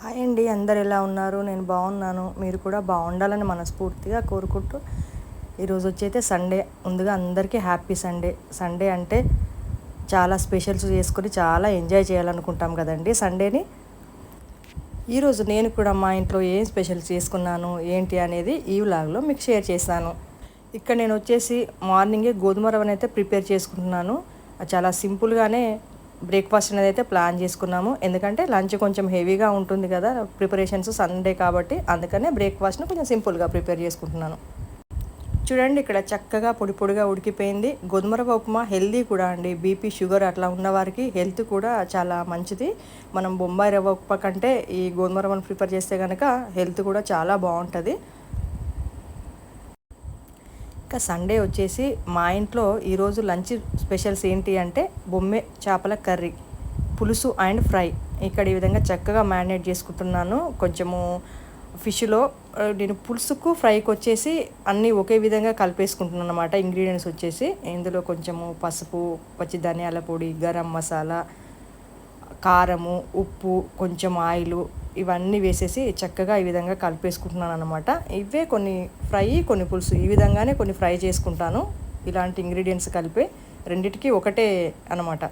Hi అండి, అందరు ఎలా ఉన్నారు? నేను బాగున్నాను. మీరు కూడా బాగుండాలని మనస్ఫూర్తిగా కోరుకుంటూ ఈరోజు వచ్చైతే సండే. ముందుగా అందరికీ హ్యాపీ సండే. సండే అంటే చాలా స్పెషల్స్ చేసుకొని చాలా ఎంజాయ్ చేయాలనుకుంటాం కదండి సండేని. ఈరోజు నేను కూడా మా ఇంట్లో ఏం స్పెషల్స్ చేసుకున్నాను ఏంటి అనేది ఈ వ్లాగ్లో మీకు షేర్ చేస్తాను. ఇక్కడ నేను వచ్చేసి మార్నింగే గోధుమ రవ్వను అయితే ప్రిపేర్ చేసుకుంటున్నాను. చాలా సింపుల్గానే బ్రేక్ఫాస్ట్ అనేది అయితే ప్లాన్ చేసుకున్నాము. ఎందుకంటే లంచ్ కొంచెం హెవీగా ఉంటుంది కదా ప్రిపరేషన్స్, సండే కాబట్టి అందుకనే బ్రేక్ఫాస్ట్ను కొంచెం సింపుల్గా ప్రిపేర్ చేసుకుంటున్నాను. చూడండి, ఇక్కడ చక్కగా పొడి పొడిగా ఉడికిపోయింది. గోధుమ రవ్వ ఉప్మా హెల్దీ కూడా అండి. బీపీ షుగర్ అట్లా ఉన్నవారికి హెల్త్ కూడా చాలా మంచిది. మనం బొంబాయి రవ్వ ఉప్మా కంటే ఈ గోధుమ రవ్వను ప్రిపేర్ చేస్తే కనుక హెల్త్ కూడా చాలా బాగుంటుంది. ఇంకా సండే వచ్చేసి మా ఇంట్లో ఈరోజు లంచ్ స్పెషల్స్ ఏంటి అంటే బొమ్మె చేపల కర్రీ, పులుసు అండ్ ఫ్రై. ఇక్కడ ఈ విధంగా చక్కగా మ్యారినేట్ చేసుకుంటున్నాను. కొంచెము ఫిష్లో నేను పులుసుకు ఫ్రైకి వచ్చేసి అన్నీ ఒకే విధంగా కలిపేసుకుంటున్నాను అనమాట. ఇంగ్రీడియంట్స్ వచ్చేసి ఇందులో కొంచెము పసుపు, పచ్చి ధనియాల పొడి, గరం మసాలా, కారము, ఉప్పు, కొంచెం ఆయిలు ఇవన్నీ వేసేసి చక్కగా ఈ విధంగా కలిపేసుకుంటున్నాను అనమాట. ఇవే కొన్ని ఫ్రై, కొన్ని పులుసు, ఈ విధంగానే కొన్ని ఫ్రై చేసుకుంటాను. ఇలాంటి ఇంగ్రీడియంట్స్ కలిపి రెండిటికి ఒకటే అనమాట.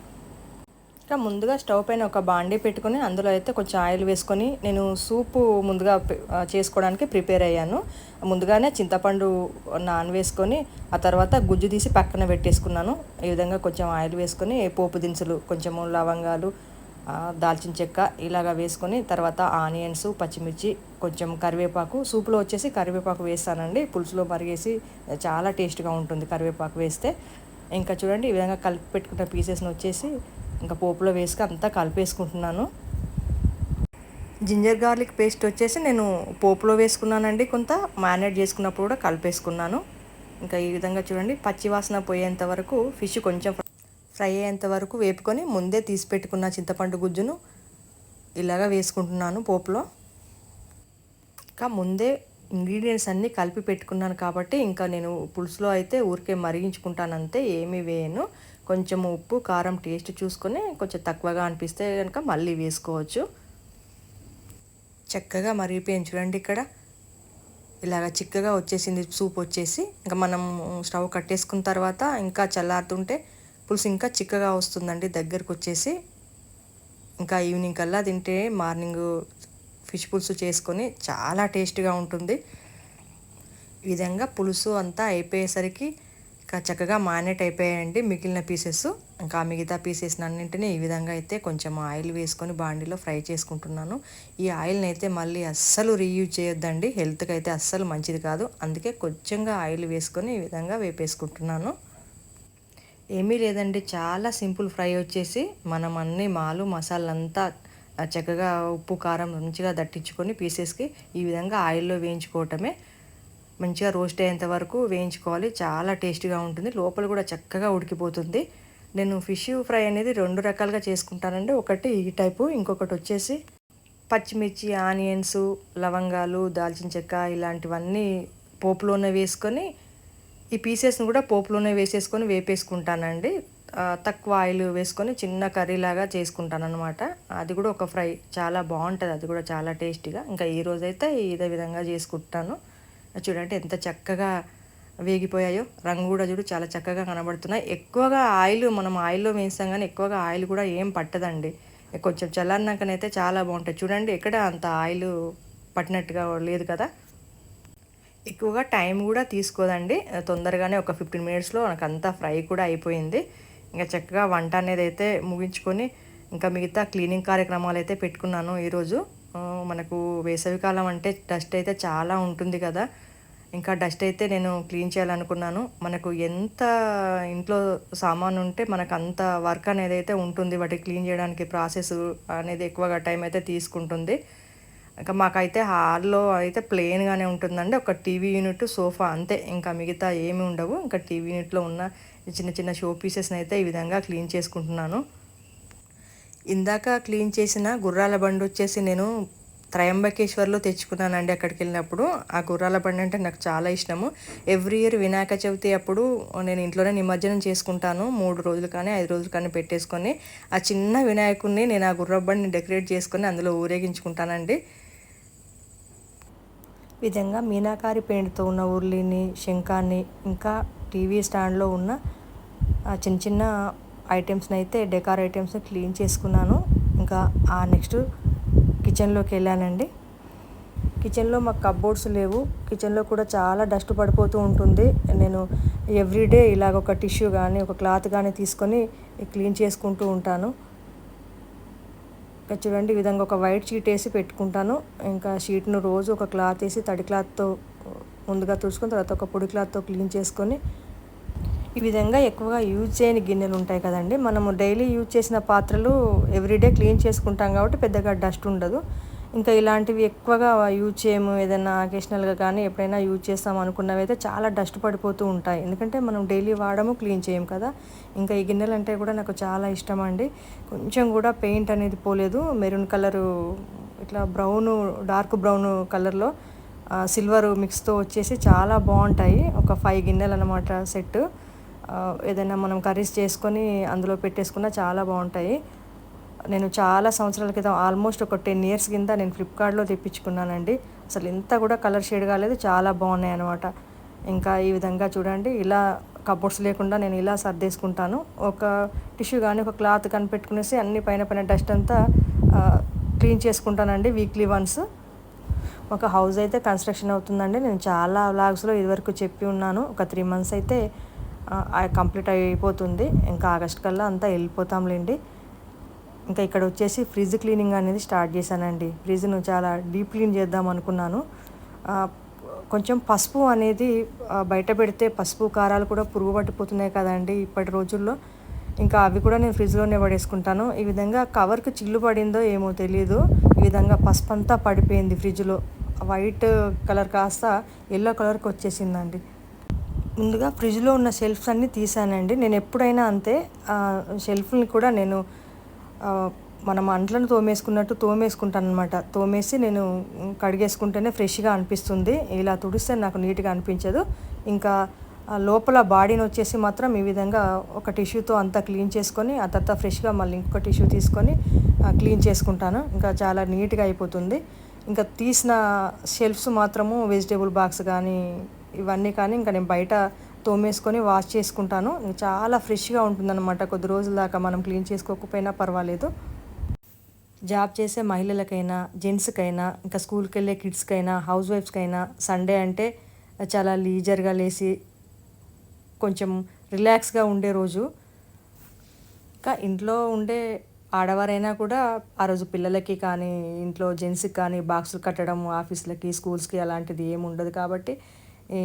ఇంకా ముందుగా స్టవ్ పైన ఒక బాండీ పెట్టుకొని అందులో అయితే కొంచెం ఆయిల్ వేసుకొని నేను సూపు ముందుగా చేసుకోవడానికి ప్రిపేర్ అయ్యాను. ముందుగానే చింతపండు నానవేసుకొని ఆ తర్వాత గుజ్జు తీసి పక్కన పెట్టేసుకున్నాను. ఈ విధంగా కొంచెం ఆయిల్ వేసుకొని పోపు దినుసులు, కొంచెము లవంగాలు, దాల్చిన చెక్క ఇలాగ వేసుకొని తర్వాత ఆనియన్స్, పచ్చిమిర్చి, కొంచెం కరివేపాకు. సూపులో వచ్చేసి కరివేపాకు వేస్తానండి. పులుసులో మరిగేసి చాలా టేస్ట్గా ఉంటుంది కరివేపాకు వేస్తే. ఇంకా చూడండి, ఈ విధంగా కలిపి పెట్టుకున్న పీసెస్ని వచ్చేసి ఇంకా పోపులో వేసుకు అంతా కలిపేసుకుంటున్నాను. జింజర్ గార్లిక్ పేస్ట్ వచ్చేసి నేను పోపులో వేసుకున్నానండి. కొంత మ్యారినేట్ చేసుకున్నప్పుడు కూడా కలిపేసుకున్నాను. ఇంకా ఈ విధంగా చూడండి, పచ్చివాసన పోయేంత వరకు ఫిష్ కొంచెం ఫ్రై అయ్యేంత వరకు వేపుకొని ముందే తీసి పెట్టుకున్న చింతపండు గుజ్జును ఇలాగా వేసుకుంటున్నాను పోపులో. ఇంకా ముందే ఇంగ్రీడియంట్స్ అన్నీ కలిపి పెట్టుకున్నాను కాబట్టి ఇంకా నేను పులుసులో అయితే ఊరికే మరిగించుకుంటానంతే, ఏమీ వేయను. కొంచెం ఉప్పు, కారం టేస్ట్ చూసుకొని కొంచెం తక్కువగా అనిపిస్తే కనుక మళ్ళీ వేసుకోవచ్చు. చక్కగా మరిగిపోయింది చూడండి. ఇక్కడ ఇలాగ చిక్కగా వచ్చేసింది సూప్ వచ్చేసి. ఇంకా మనం స్టవ్ కట్టేసుకున్న తర్వాత ఇంకా చల్లారుతుంటే పులుసు ఇంకా చిక్కగా వస్తుందండి దగ్గరకు వచ్చేసి. ఇంకా ఈవినింగ్ కల్లా తింటే మార్నింగ్ ఫిష్ పులుసు చేసుకొని చాలా టేస్ట్గా ఉంటుంది. ఈ విధంగా పులుసు అంతా అయిపోయేసరికి ఇంకా చక్కగా మ్యారినేట్ అయిపోయాయండి మిగిలిన పీసెస్. ఇంకా మిగతా పీసెస్ అన్నింటినీ ఈ విధంగా అయితే కొంచెం ఆయిల్ వేసుకొని బాండీలో ఫ్రై చేసుకుంటున్నాను. ఈ ఆయిల్ని అయితే మళ్ళీ అస్సలు రీయూజ్ చేయొద్దండి, హెల్త్కి అయితే అస్సలు మంచిది కాదు. అందుకే కొంచెంగా ఆయిల్ వేసుకొని ఈ విధంగా వేపేసుకుంటున్నాను. ఏమీ లేదండి, చాలా సింపుల్ ఫ్రై వచ్చేసి మనం అన్ని మసాలంతా చక్కగా ఉప్పు, కారం మంచిగా దట్టించుకొని పీసెస్కి ఈ విధంగా ఆయిల్లో వేయించుకోవటమే. మంచిగా రోస్ట్ అయ్యేంత వరకు వేయించుకోవాలి. చాలా టేస్ట్గా ఉంటుంది, లోపల కూడా చక్కగా ఉడికిపోతుంది. నేను ఫిష్ ఫ్రై అనేది 2 రకాలుగా చేసుకుంటానండి. ఒకటి ఈ టైపు, ఇంకొకటి వచ్చేసి పచ్చిమిర్చి, ఆనియన్స్, లవంగాలు, దాల్చిన చెక్క ఇలాంటివన్నీ పోపులోనే వేసుకొని ఈ పీసెస్ని కూడా పోపులోనే వేసేసుకొని వేపేసుకుంటానండి. తక్కువ ఆయిల్ వేసుకొని చిన్న కర్రీలాగా చేసుకుంటాను అనమాట. అది కూడా ఒక ఫ్రై చాలా బాగుంటుంది, అది కూడా చాలా టేస్టీగా. ఇంకా ఈరోజైతే ఇదే విధంగా చేసుకుంటాను. చూడండి ఎంత చక్కగా వేగిపోయాయో, రంగు కూడా చూడు చాలా చక్కగా కనబడుతున్నాయి. ఎక్కువగా ఆయిల్ మనం ఆయిల్లో వేస్తాం కానీ ఎక్కువగా ఆయిల్ కూడా ఏం పట్టదండి. కొంచెం చల్లారినాకనైతే చాలా బాగుంటాయి. చూడండి ఎక్కడ అంత ఆయిల్ పట్టినట్టుగా లేదు కదా. ఎక్కువగా టైం కూడా తీసుకోదండి, తొందరగానే ఒక 15 మినిట్స్లో నాకు అంతా ఫ్రై కూడా అయిపోయింది. ఇంకా చక్కగా వంట అనేది అయితే ముగించుకొని ఇంకా మిగతా క్లీనింగ్ కార్యక్రమాలు అయితే పెట్టుకున్నాను ఈరోజు. మనకు వేసవికాలం అంటే డస్ట్ అయితే చాలా ఉంటుంది కదా. ఇంకా డస్ట్ అయితే నేను క్లీన్ చేయాలనుకున్నాను. మనకు ఎంత ఇంట్లో సామాను ఉంటే మనకు అంత వర్క్ అనేది అయితే ఉంటుంది. వాటి క్లీన్ చేయడానికి ప్రాసెస్ అనేది ఎక్కువగా టైం అయితే తీసుకుంటుంది. ఇంకా మాకైతే హాల్లో అయితే ప్లెయిన్గానే ఉంటుందండి. ఒక టీవీ యూనిట్, సోఫా అంతే, ఇంకా మిగతా ఏమి ఉండవు. ఇంకా టీవీ యూనిట్లో ఉన్న చిన్న చిన్న షో పీసెస్ని అయితే ఈ విధంగా క్లీన్ చేసుకుంటున్నాను. ఇందాక క్లీన్ చేసిన గుర్రాల బండి వచ్చేసి నేను త్రయంబకేశ్వర్లో తెచ్చుకున్నానండి అక్కడికి వెళ్ళినప్పుడు. ఆ గుర్రాల బండి అంటే నాకు చాలా ఇష్టము. ఎవ్రీ ఇయర్ వినాయక చవితి అప్పుడు నేను ఇంట్లోనే నిమజ్జనం చేసుకుంటాను. 3 రోజులు కానీ 5 రోజులు కానీ పెట్టేసుకొని ఆ చిన్న వినాయకుడిని నేను ఆ గుర్రపు బండిని డెకరేట్ చేసుకొని అందులో ఊరేగించుకుంటానండి. విధంగా మీనాకారి పెయింట్తో ఉన్న ఉర్లిని, శంఖాన్ని, ఇంకా టీవీ స్టాండ్లో ఉన్న చిన్న చిన్న ఐటమ్స్ని అయితే డెకార్ ఐటమ్స్ని క్లీన్ చేసుకున్నాను. ఇంకా ఆ నెక్స్ట్ కిచెన్లోకి వెళ్ళానండి. కిచెన్లో మాకు కప్బోర్డ్స్ లేవు. కిచెన్లో కూడా చాలా డస్ట్ పడిపోతూ ఉంటుంది. నేను ఎవ్రీడే ఇలాగ ఒక టిష్యూ కానీ ఒక క్లాత్ కానీ తీసుకొని క్లీన్ చేసుకుంటూ ఉంటాను. ఇంకా చూడండి ఈ విధంగా ఒక వైట్ షీట్ వేసి పెట్టుకుంటాను. ఇంకా షీట్ను రోజు ఒక క్లాత్ వేసి తడి క్లాత్తో ముందుగా తుడుచుకొని తర్వాత ఒక పొడి క్లాత్తో క్లీన్ చేసుకొని, ఈ విధంగా ఎక్కువగా యూజ్ చేయని గిన్నెలు ఉంటాయి కదండి, మనము డైలీ యూజ్ చేసిన పాత్రలు ఎవ్రీడే క్లీన్ చేసుకుంటాం కాబట్టి పెద్దగా డస్ట్ ఉండదు. ఇంకా ఇలాంటివి ఎక్కువగా యూజ్ చేయము, ఏదైనా అకేషనల్గా కానీ ఎప్పుడైనా యూజ్ చేస్తాం అనుకున్నవి అయితే చాలా డస్ట్ పడిపోతూ ఉంటాయి. ఎందుకంటే మనం డైలీ వాడము, క్లీన్ చేయము కదా. ఇంకా ఈ గిన్నెలు అంటే కూడా నాకు చాలా ఇష్టం అండి. కొంచెం కూడా పెయింట్ అనేది పోలేదు. మెరూన్ కలరు ఇట్లా డార్క్ బ్రౌన్ కలర్లో సిల్వర్ మిక్స్తో వచ్చేసి చాలా బాగుంటాయి. ఒక 5 గిన్నెలు అన్నమాట సెట్. ఏదైనా మనం కర్రీస్ చేసుకొని అందులో పెట్టేసుకున్నా చాలా బాగుంటాయి. నేను చాలా సంవత్సరాల క్రితం ఆల్మోస్ట్ ఒక 10 ఇయర్స్ కింద నేను ఫ్లిప్కార్ట్లో తెప్పించుకున్నానండి. అసలు ఎంత కూడా కలర్ షేడ్ కాలేదు, చాలా బాగున్నాయి అనమాట. ఇంకా ఈ విధంగా చూడండి, ఇలా కబోర్డ్స్ లేకుండా నేను ఇలా సర్దేసుకుంటాను. ఒక టిష్యూ కానీ ఒక క్లాత్ కానీ పెట్టుకునేసి అన్ని పైన డస్ట్ అంతా క్లీన్ చేసుకుంటానండి వీక్లీ వన్స్. ఒక హౌస్ అయితే కన్స్ట్రక్షన్ అవుతుందండి. నేను చాలా వ్లాగ్స్లో ఇదివరకు చెప్పి ఉన్నాను. ఒక 3 మంత్స్ అయితే కంప్లీట్ అయిపోతుంది. ఇంకా ఆగస్ట్ కల్లా అంతా వెళ్ళిపోతాంలేండి. ఇంకా ఇక్కడ వచ్చేసి ఫ్రిడ్జ్ క్లీనింగ్ అనేది స్టార్ట్ చేశానండి. ఫ్రిడ్జ్ను చాలా డీప్ క్లీన్ చేద్దాం అనుకున్నాను. కొంచెం పసుపు అనేది బయట పెడితే పసుపు కారాలు కూడా పురుగు పట్టిపోతున్నాయి కదండి ఇప్పటి రోజుల్లో. ఇంకా అవి కూడా నేను ఫ్రిడ్జ్లోనే పడేసుకుంటాను. ఈ విధంగా కవర్కి చిల్లు పడిందో ఏమో తెలియదు, ఈ విధంగా పసుపు అంతా పడిపోయింది ఫ్రిడ్జ్లో. వైట్ కలర్ కాస్త ఎల్లో కలర్కి వచ్చేసిందండి. ముందుగా ఫ్రిడ్జ్లో ఉన్న షెల్ఫ్స్ అన్నీ తీసానండి. నేను ఎప్పుడైనా అంతే, షెల్ఫ్ని కూడా నేను మనం అంట్లను తోమేసుకున్నట్టు తోమేసుకుంటాను అనమాట. తోమేసి నేను కడిగేసుకుంటేనే ఫ్రెష్గా అనిపిస్తుంది. ఇలా తుడిస్తే నాకు నీట్గా అనిపించదు. ఇంకా లోపల బాడీని వచ్చేసి మాత్రం ఈ విధంగా ఒక టిష్యూతో అంతా క్లీన్ చేసుకొని ఆ తర్వాత ఫ్రెష్గా మళ్ళీ ఇంకొక టిష్యూ తీసుకొని క్లీన్ చేసుకుంటాను. ఇంకా చాలా నీట్గా అయిపోతుంది. ఇంకా తీసిన షెల్ఫ్స్ మాత్రము వెజిటేబుల్ బాక్స్ కానీ ఇవన్నీ కానీ ఇంకా నేను బయట తోమేసుకొని వాష్ చేసుకుంటాను. చాలా ఫ్రెష్గా ఉంటుందన్నమాట. కొద్ది రోజుల దాకా మనం క్లీన్ చేసుకోకపోయినా పర్వాలేదు. జాబ్ చేసే మహిళలకైనా, జెంట్స్కైనా, ఇంకా స్కూల్కి వెళ్ళే కిడ్స్కైనా, హౌస్ వైఫ్స్కైనా సండే అంటే చాలా లీజర్గా లేసి కొంచెం రిలాక్స్గా ఉండే రోజు. ఇంకా ఇంట్లో ఉండే ఆడవారైనా కూడా ఆ రోజు పిల్లలకి కానీ ఇంట్లో జెంట్స్కి కానీ బాక్సులు కట్టడం, ఆఫీసులకి స్కూల్స్కి అలాంటిది ఏమి ఉండదు కాబట్టి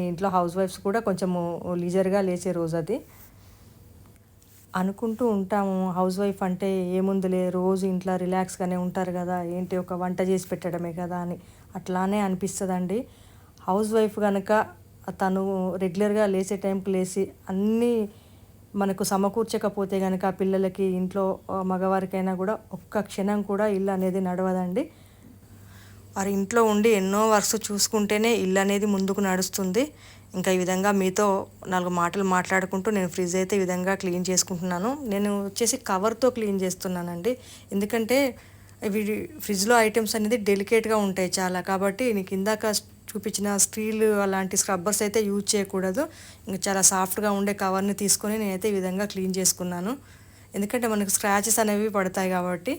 ఇంట్లో హౌస్ వైఫ్స్ కూడా కొంచెము లీజర్గా లేచే రోజు అది. అనుకుంటూ ఉంటాము హౌస్ వైఫ్ అంటే ఏముందిలే, రోజు ఇంట్లో రిలాక్స్గానే ఉంటారు కదా, ఏంటి ఒక వంట చేసి పెట్టడమే కదా అని అట్లానే అనిపిస్తుందండి. హౌస్ వైఫ్ కనుక తను రెగ్యులర్గా లేచే టైంకి లేచి అన్నీ మనకు సమకూర్చకపోతే కనుక పిల్లలకి, ఇంట్లో మగవారికైనా కూడా ఒక్క క్షణం కూడా ఇల్లు అనేది నడవదండి. వారి ఇంట్లో ఉండి ఎన్నో వర్క్స్ చూసుకుంటేనే ఇల్లు అనేది ముందుకు నడుస్తుంది. ఇంకా ఈ విధంగా మీతో 4 మాటలు మాట్లాడుకుంటూ నేను ఫ్రిడ్జ్ అయితే ఈ విధంగా క్లీన్ చేసుకుంటున్నాను. నేను వచ్చేసి కవర్తో క్లీన్ చేస్తున్నానండి. ఎందుకంటే ఇవి ఫ్రిడ్జ్లో ఐటమ్స్ అనేది డెలికేట్గా ఉంటాయి చాలా, కాబట్టి నీకు ఇందాక చూపించిన స్టీల్ అలాంటి స్క్రబ్బర్స్ అయితే యూజ్ చేయకూడదు. ఇంకా చాలా సాఫ్ట్గా ఉండే కవర్ని తీసుకొని నేనైతే ఈ విధంగా క్లీన్ చేసుకున్నాను. ఎందుకంటే మనకు స్క్రాచెస్ అనేవి పడతాయి కాబట్టి.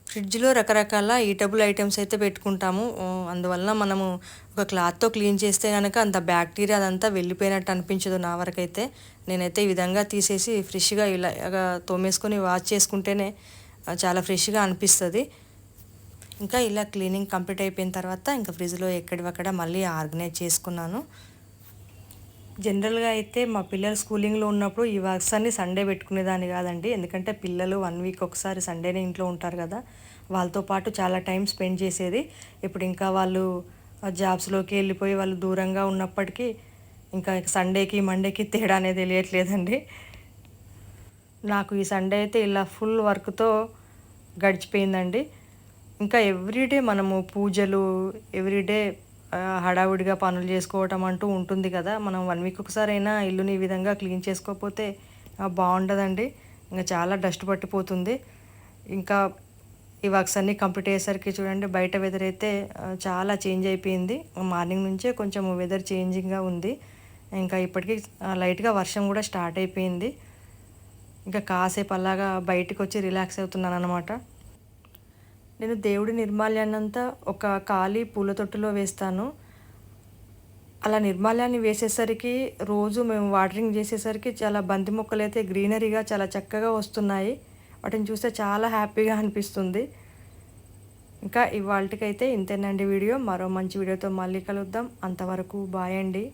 ఫ్రిడ్జ్లో రకరకాల ఈటబుల్ ఐటమ్స్ అయితే పెట్టుకుంటాము. అందువలన మనము ఒక క్లాత్తో క్లీన్ చేస్తే కనుక అంత బ్యాక్టీరియా అదంతా వెళ్ళిపోయినట్టు అనిపించదు నా వరకైతే. నేనైతే ఈ విధంగా తీసేసి ఫ్రెష్గా ఇలాగా తోమేసుకొని వాష్ చేసుకుంటేనే చాలా ఫ్రెష్గా అనిపిస్తుంది. ఇంకా ఇలా క్లీనింగ్ కంప్లీట్ అయిపోయిన తర్వాత ఇంకా ఫ్రిడ్జ్లో ఎక్కడివక్కడ మళ్ళీ ఆర్గనైజ్ చేసుకున్నాను. జనరల్గా అయితే మా పిల్లలు స్కూలింగ్లో ఉన్నప్పుడు ఈ వర్క్స్ అన్ని సండే పెట్టుకునేదాన్ని కాదండి. ఎందుకంటే పిల్లలు 1 వీక్ ఒకసారి సండేనే ఇంట్లో ఉంటారు కదా, వాళ్ళతో పాటు చాలా టైం స్పెండ్ చేసేది. ఇప్పుడు ఇంకా వాళ్ళు జాబ్స్లోకి వెళ్ళిపోయి వాళ్ళు దూరంగా ఉన్నప్పటికీ ఇంకా సండేకి మండేకి తేడా అనేది తెలియట్లేదండి. నాకు ఈ సండే అయితే ఇలా ఫుల్ వర్క్తో గడిచిపోయిందండి. ఇంకా ఎవ్రీడే మనము పూజలు ఎవ్రీడే హడావుడిగా పనులు చేసుకోవటం అంటూ ఉంటుంది కదా. మనం 1 వీక్ ఒకసారైనా ఇల్లుని ఈ విధంగా క్లీన్ చేసుకోకపోతే బాగుండదండి. ఇంకా చాలా డస్ట్ పట్టిపోతుంది. ఇంకా ఈ వర్క్స్ అన్నీ కంప్లీట్ అయ్యేసరికి చూడండి బయట వెదర్ అయితే చాలా చేంజ్ అయిపోయింది. మార్నింగ్ నుంచే కొంచెం వెదర్ చేంజింగ్గా ఉంది. ఇంకా ఇప్పటికీ లైట్గా వర్షం కూడా స్టార్ట్ అయిపోయింది. ఇంకా కాసేపు అలాగా బయటకు వచ్చి రిలాక్స్ అవుతున్నాను అనమాట. నేను దేవుడి నిర్మాల్యాన్నంతా ఒక ఖాళీ పూల తొట్టులో వేస్తాను. అలా నిర్మాల్యాన్ని వేసేసరికి రోజు మేము వాటరింగ్ చేసేసరికి చాలా బంతి మొక్కలైతే గ్రీనరీగా చాలా చక్కగా వస్తున్నాయి. వాటిని చూస్తే చాలా హ్యాపీగా అనిపిస్తుంది. ఇంకా ఇవాల్టికైతే ఇంతేనండి వీడియో. మరో మంచి వీడియోతో మళ్ళీ కలుద్దాం. అంతవరకు బాయ్ అండి.